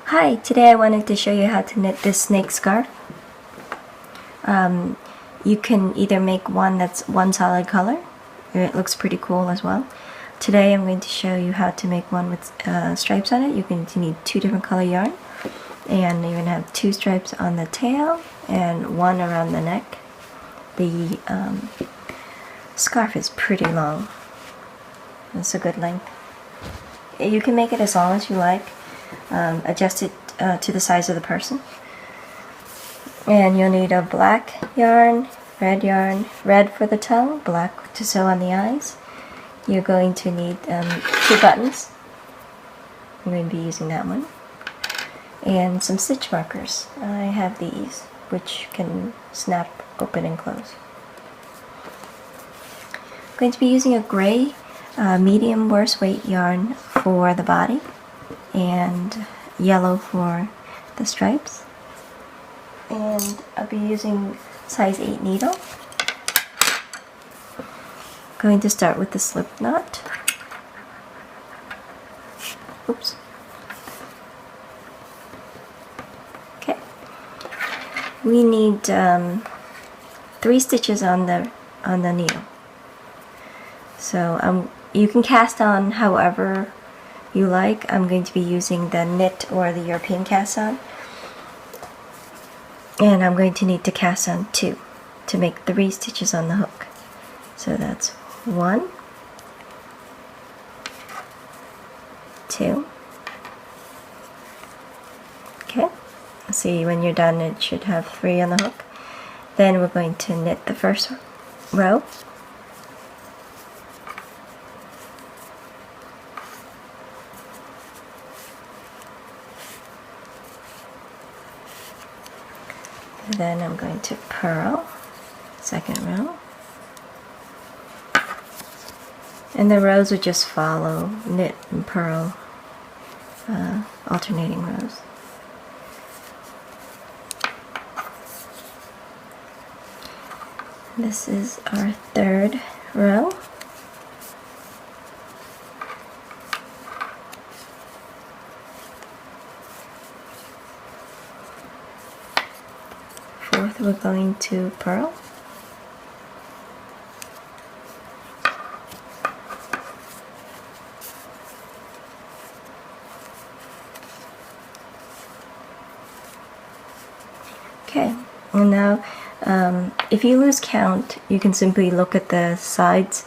Hi, today I wanted to show you how to knit this snake scarf. You can either make one that's one solid color, it looks pretty cool as well. Today I'm going to show you how to make one with stripes on it. You need two different color yarn, and you're going to have two stripes on the tail and one around the neck. The scarf is pretty long. It's a good length. You can make it as long as you like. Adjust it to the size of the person. And you'll need a black yarn, red for the toe, black to sew on the eyes. You're going to need two buttons. I'm going to be using that one. And some stitch markers. I have these, which can snap open and close. I'm going to be using a gray medium worst weight yarn for the body and yellow for the stripes. And I'll be using size 8 needle. Going to start with the slip knot. Oops. Okay. We need 3 stitches on the needle. So you can cast on however you like. I'm going to be using the knit or the European cast on. And I'm going to need to cast on 2 to make 3 stitches on the hook. So that's 1, 2. Okay. See, when you're done, it should have 3 on the hook. Then we're going to knit the first row. Then I'm going to purl, second row. And the rows would just follow knit and purl, alternating rows. This is our third row. Fourth, we're going to purl. Okay, and now if you lose count, you can simply look at the sides.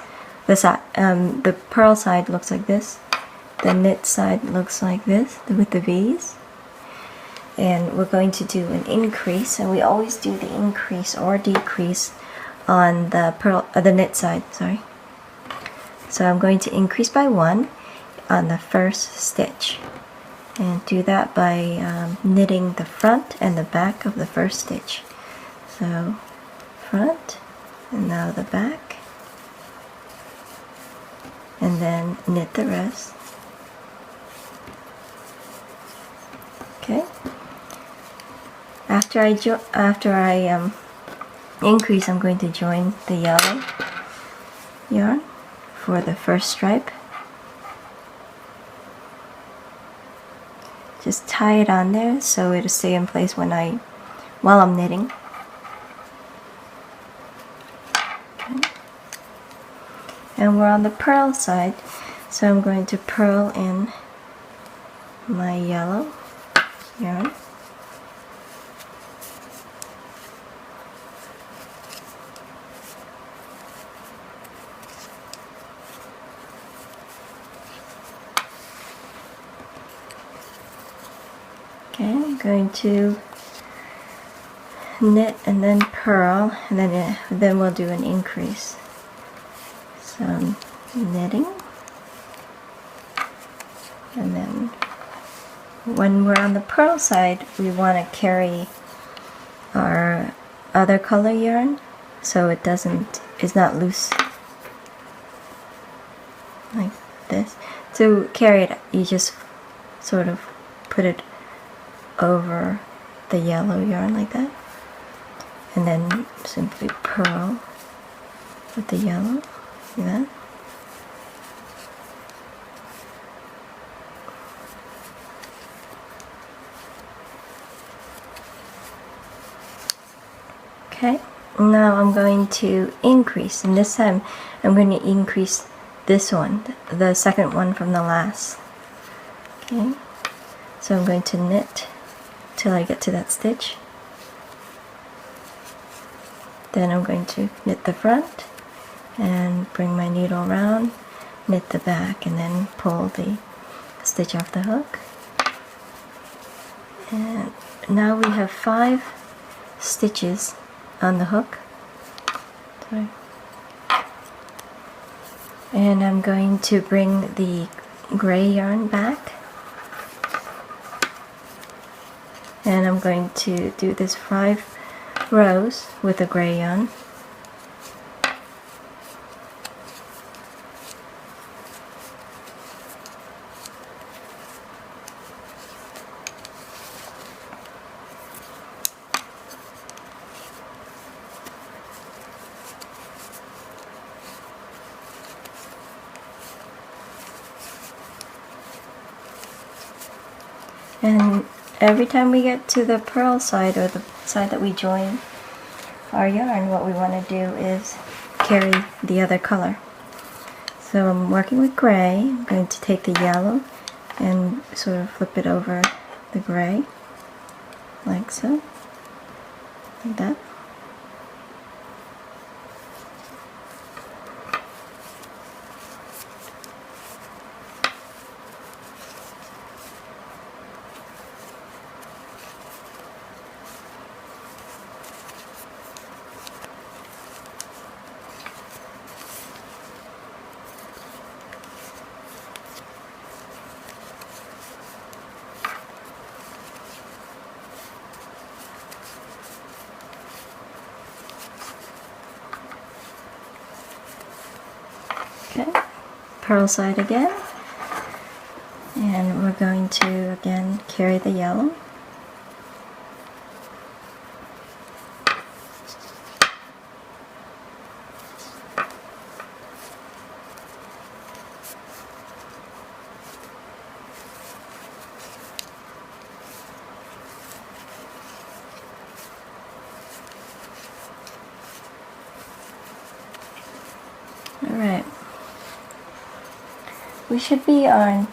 The purl side looks like this. The knit side looks like this with the V's. And we're going to do an increase, and we always do the increase or decrease on the knit side. Sorry. So I'm going to increase by 1 on the first stitch, and do that by knitting the front and the back of the first stitch. So front, and now the back, and then knit the rest. Okay. After I increase, I'm going to join the yellow yarn for the first stripe. Just tie it on there so it'll stay in place while I'm knitting. Okay. And we're on the purl side, so I'm going to purl in my yellow yarn. Okay, I'm going to knit and then purl, and then we'll do an increase. So I'm knitting, and then when we're on the purl side, we want to carry our other color yarn so it's not loose like this. To carry it, you just sort of put it over the yellow yarn like that, and then simply purl with the yellow. See that? Okay, now I'm going to increase, and this time I'm going to increase this one, the second one from the last. Okay, so I'm going to knit till I get to that stitch. Then I'm going to knit the front and bring my needle around, knit the back, and then pull the stitch off the hook. And now we have 5 stitches on the hook. Sorry. And I'm going to bring the gray yarn back, and I'm going to do this 5 rows with the gray yarn. And every time we get to the purl side, or the side that we join our yarn, what we want to do is carry the other color. So I'm working with gray. I'm going to take the yellow and sort of flip it over the gray, like so, like that. Okay, purl side again, and we're going to again carry the yellow. Alright, we should be on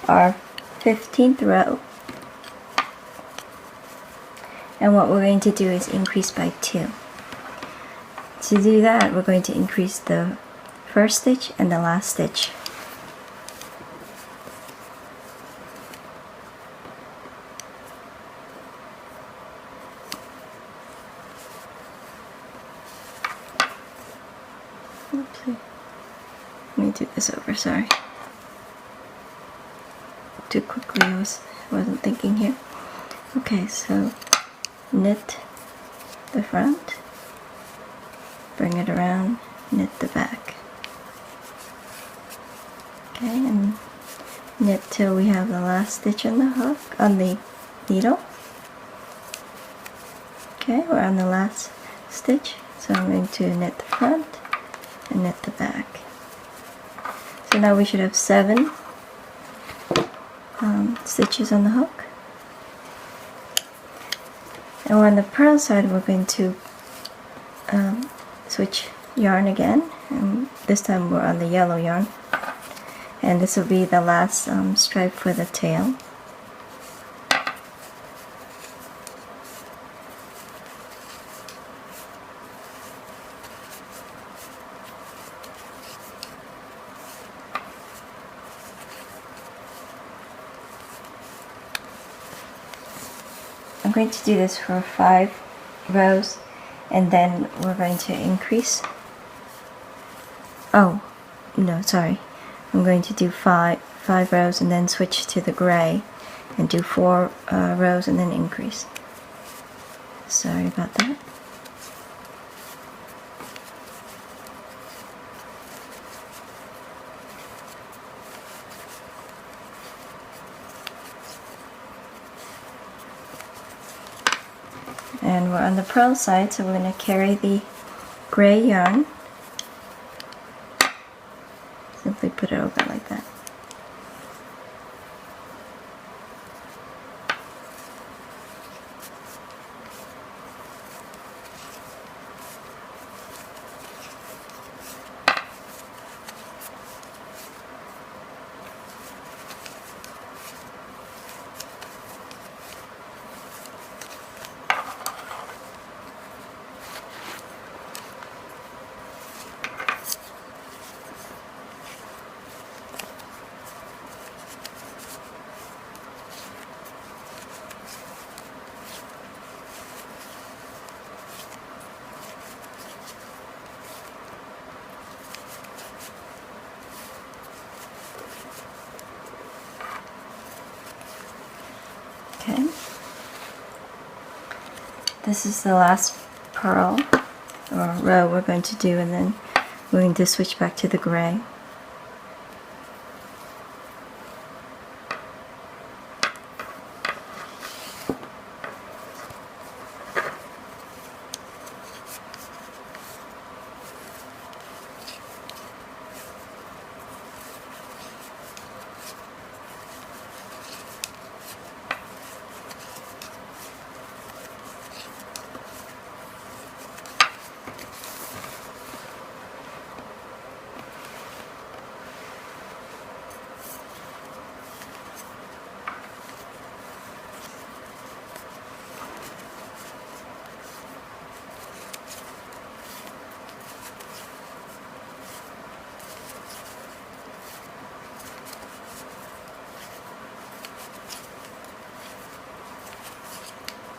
our 15th row, and what we're going to do is increase by 2. To do that, we're going to increase the first stitch and the last stitch. Oopsie. Let me do this over, sorry. Too quickly, I wasn't thinking here. Okay, so knit the front, bring it around, knit the back. Okay, and knit till we have the last stitch on the hook, on the needle. Okay, we're on the last stitch, so I'm going to knit the front and knit the back. So now we should have 7 stitches on the hook. And we're on the purl side, we're going to switch yarn again, and this time we're on the yellow yarn, and this will be the last stripe for the tail. I'm going to do this for 5 rows, and then we're going to increase. Oh, no, sorry. I'm going to do 5 rows and then switch to the gray and do 4 rows and then increase. Sorry about that. And we're on the purl side, so we're going to carry the gray yarn. Simply put it over like that. Okay. This is the last purl or row we're going to do, and then we're going to switch back to the gray.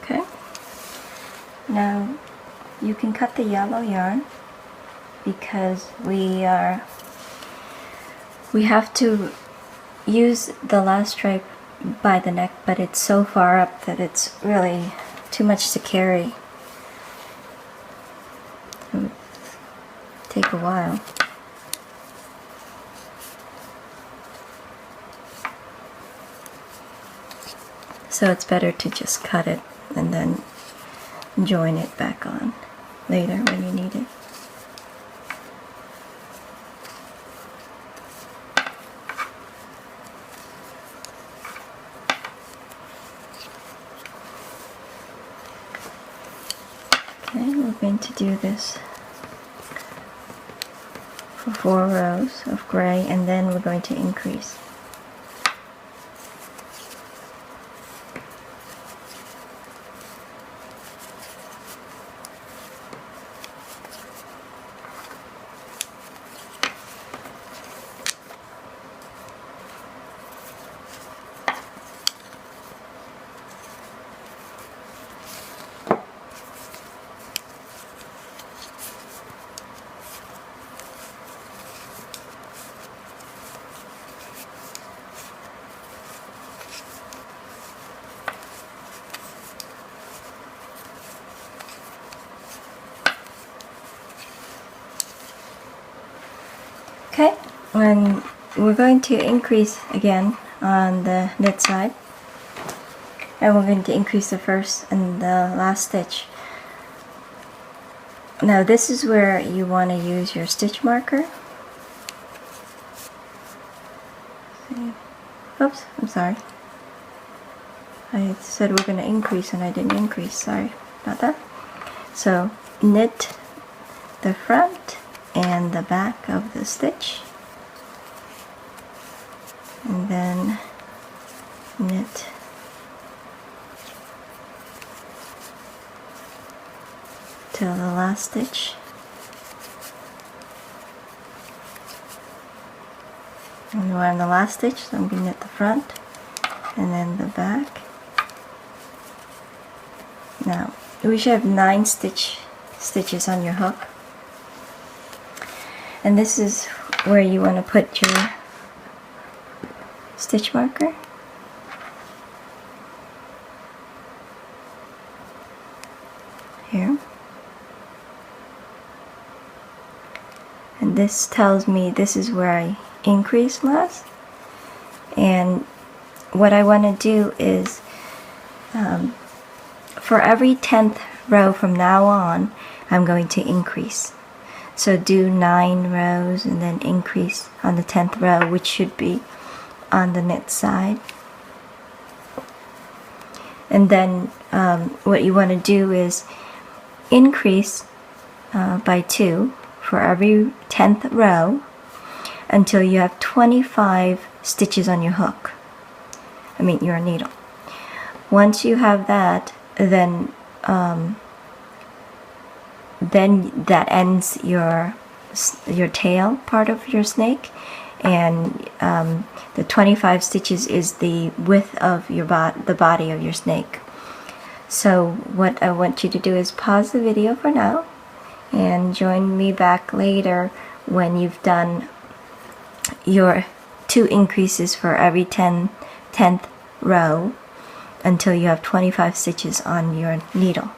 Okay. Now you can cut the yellow yarn because we have to use the last stripe by the neck, but it's so far up that it's really too much to carry. It would take a while. So it's better to just cut it and then join it back on later when you need it. Okay, we're going to do this for 4 rows of gray, and then we're going to increase. Okay, and we're going to increase again on the knit side, and we're going to increase the first and the last stitch. Now this is where you want to use your stitch marker. Oops, I'm sorry. I said we're going to increase and I didn't increase, sorry about that. So knit the front and the back of the stitch, and then knit till the last stitch, and we're on the last stitch, so I'm going to knit the front and then the back. Now we should have 9 stitches on your hook. And this is where you want to put your stitch marker. Here. And this tells me this is where I increased last. And what I want to do is for every 10th row from now on, I'm going to increase. So do 9 rows and then increase on the 10th row, which should be on the knit side. And then what you want to do is increase by 2 for every 10th row until you have 25 stitches on your hook. I mean your needle. Once you have that, then that ends your tail part of your snake, and the 25 stitches is the width of your the body of your snake. So what I want you to do is pause the video for now and join me back later when you've done your 2 increases for every 10th row, until you have 25 stitches on your needle.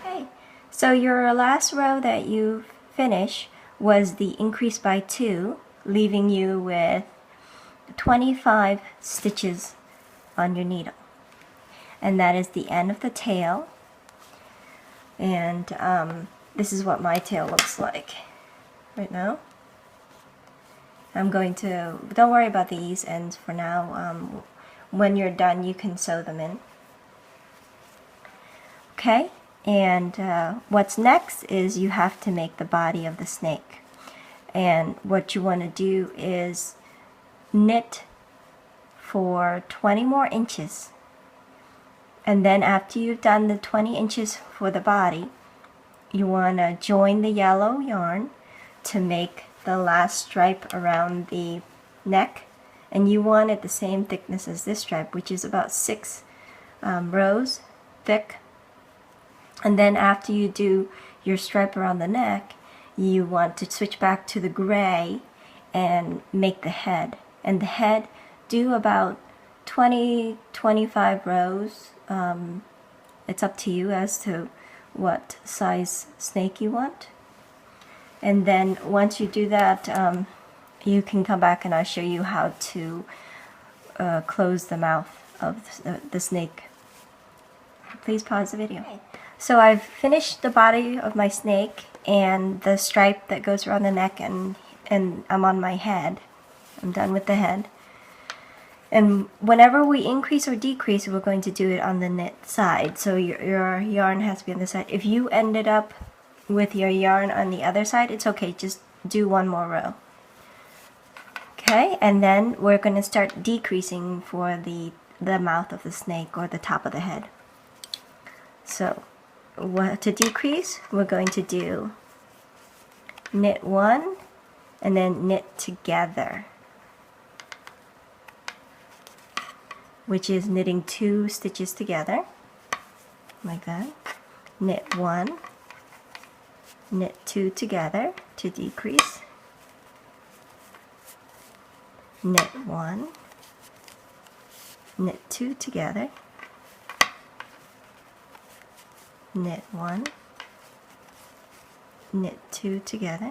Okay, so your last row that you finish was the increase by 2, leaving you with 25 stitches on your needle. And that is the end of the tail. And this is what my tail looks like right now. I'm going to, don't worry about these ends for now. When you're done, you can sew them in. Okay, and what's next is you have to make the body of the snake. And what you want to do is knit for 20 more inches. And then after you've done the 20 inches for the body, you want to join the yellow yarn to make the last stripe around the neck. And you want it the same thickness as this stripe, which is about 6 rows thick. And then after you do your stripe around the neck, you want to switch back to the gray and make the head. And the head, do about 20-25 rows. It's up to you as to what size snake you want. And then once you do that, you can come back and I'll show you how to close the mouth of the snake. Please pause the video. So I've finished the body of my snake and the stripe that goes around the neck, and I'm on my head. I'm done with the head. And whenever we increase or decrease, we're going to do it on the knit side. So your yarn has to be on the side. If you ended up with your yarn on the other side, it's okay, just do one more row. Okay, and then we're going to start decreasing for the mouth of the snake or the top of the head. So to decrease, we're going to do knit 1 and then knit together, which is knitting 2 stitches together, like that. Knit 1, knit 2 together to decrease, knit 1, knit 2 together, knit 1, knit 2 together,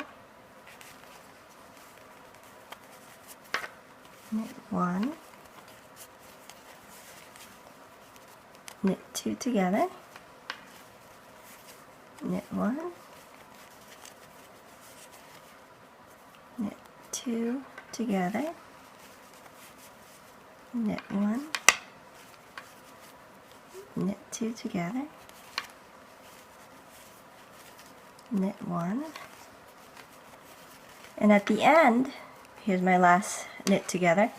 knit 1, knit 2 together, knit 1, knit 2 together, knit 1, knit 2 together, knit 1, and at the end, here's my last knit together,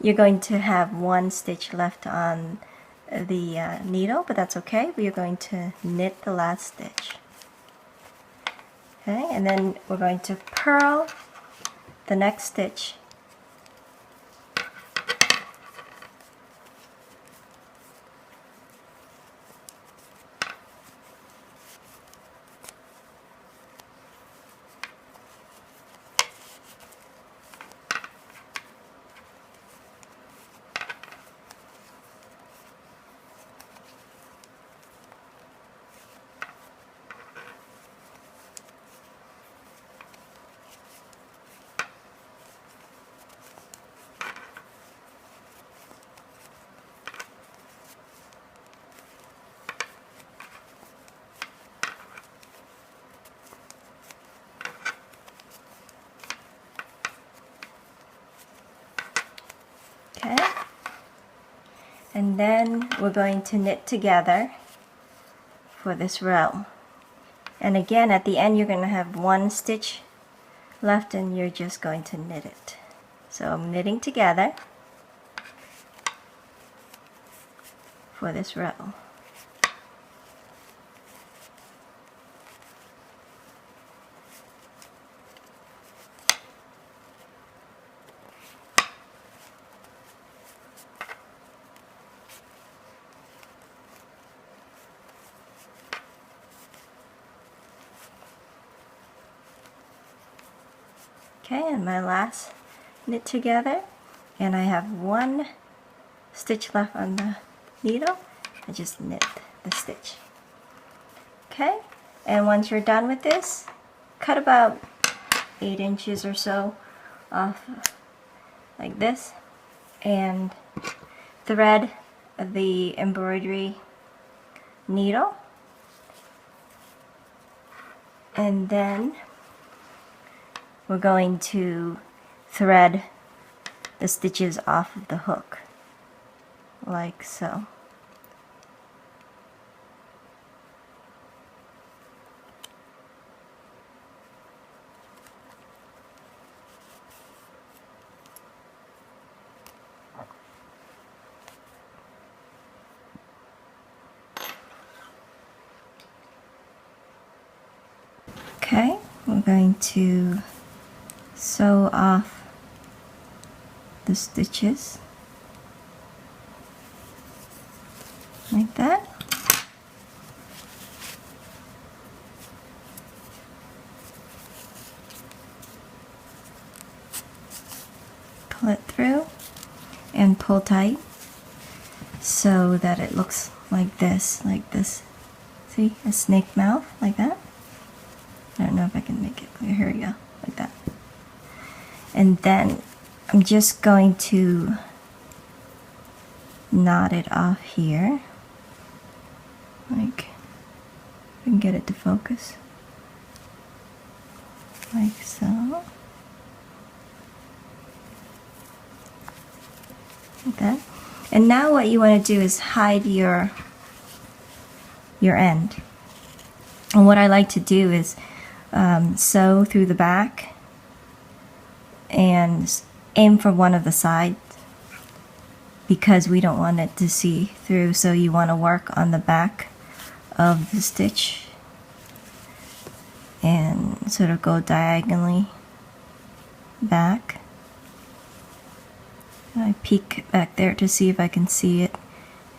you're going to have 1 stitch left on the needle, but that's okay. We are going to knit the last stitch. Okay, and then we're going to purl the next stitch. Okay, and then we're going to knit together for this row. And again, at the end, you're going to have 1 stitch left and you're just going to knit it. So I'm knitting together for this row. Okay, and my last knit together, and I have 1 stitch left on the needle, I just knit the stitch. Okay, and once you're done with this, cut about 8 inches or so off like this, and thread the embroidery needle, and then we're going to thread the stitches off of the hook like so. Okay, we're going to sew off the stitches like that. Pull it through and pull tight so that it looks like this, See, a snake mouth, like that. I don't know if I can make it clear. Here we go, like that. And then I'm just going to knot it off here. Like, if I can get it to focus. Like so. Like that. And now what you want to do is hide your end. And what I like to do is sew through the back and aim for one of the sides because we don't want it to see through, so you want to work on the back of the stitch and sort of go diagonally back. And I peek back there to see if I can see it.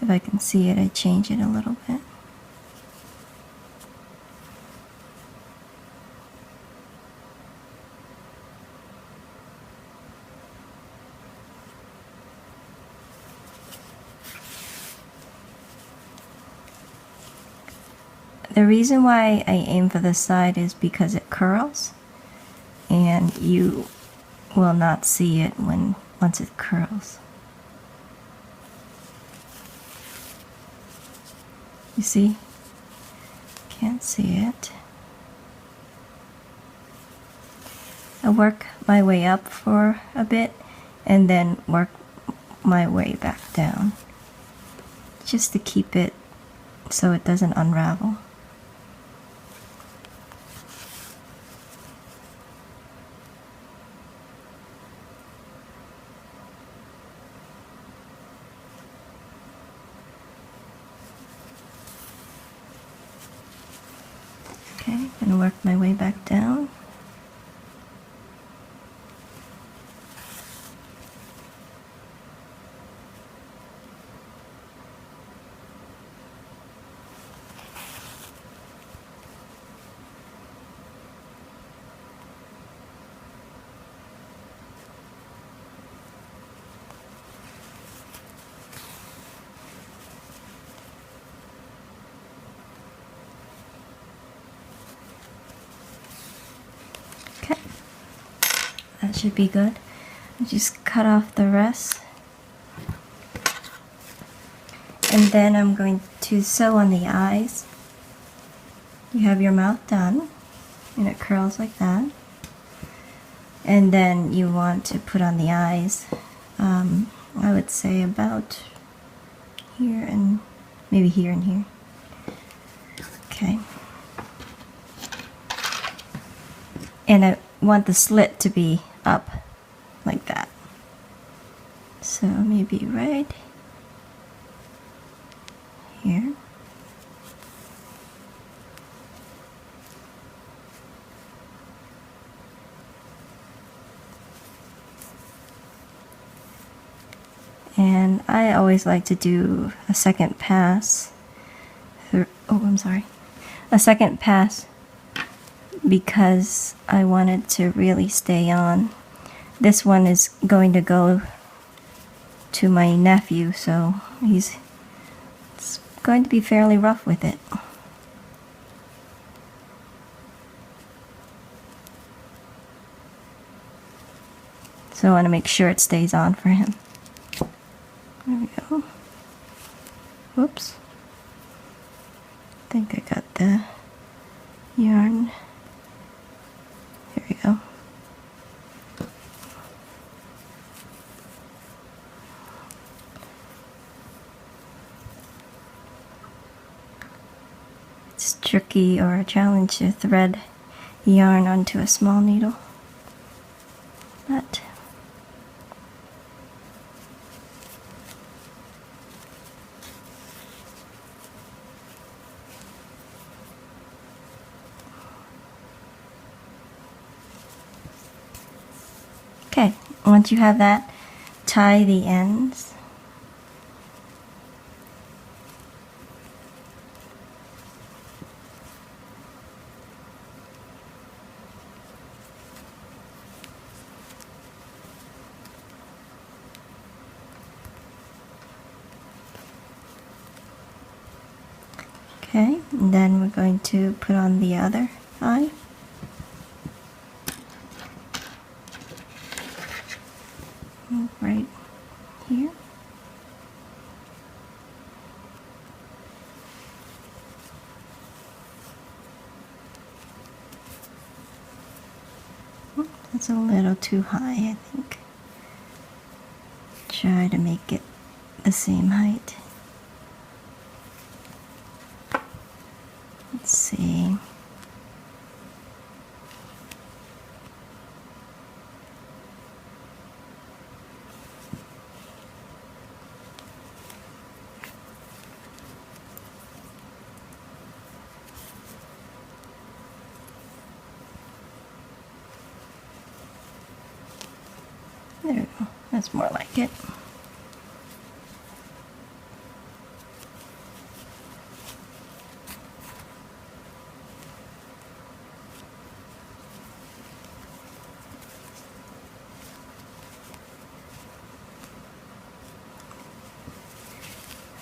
If I can see it, I change it a little bit. The reason why I aim for this side is because it curls, and you will not see it once it curls. You see? Can't see it. I work my way up for a bit and then work my way back down, just to keep it so it doesn't unravel. Okay, I'm gonna work my way back down. Okay, that should be good. Just cut off the rest. And then I'm going to sew on the eyes. You have your mouth done, and it curls like that. And then you want to put on the eyes, I would say about here and maybe here and here. Okay. And I want the slit to be up like that. So maybe right here. And I always like to do a second pass through, a second pass, because I want it to really stay on. This one is going to go to my nephew, so he's going to be fairly rough with it. So I want to make sure it stays on for him. There we go. Whoops. I think I got the yarn. Here we go. It's tricky or a challenge to thread yarn onto a small needle. But okay, once you have that, tie the ends. Okay, and then we're going to put on the other eye. Right here. That's a little too high, I think. Try to make it the same height. Let's see. There we go. That's more like it.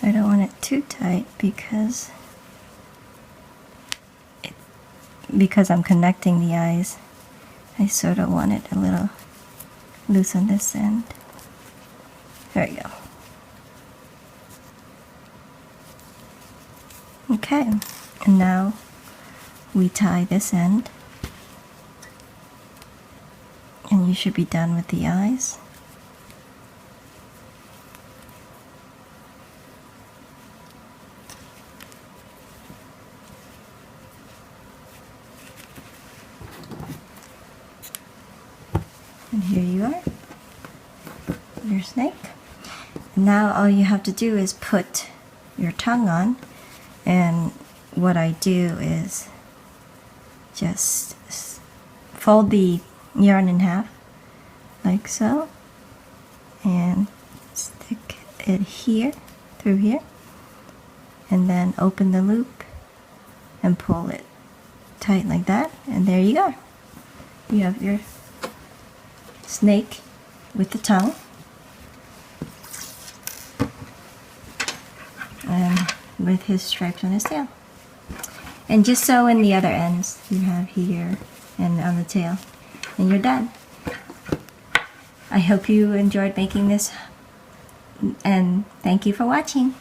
I don't want it too tight because I'm connecting the eyes. I sort of want it a little loose on this end. There we go. Okay, and now we tie this end, and you should be done with the eyes. And here you are, your snake. And now all you have to do is put your tongue on, and what I do is just fold the yarn in half, like so, and stick it here, through here, and then open the loop and pull it tight like that, and there you go. You have your snake with the tongue, and with his stripes on his tail. And just sew in the other ends you have here and on the tail, and you're done. I hope you enjoyed making this, and thank you for watching.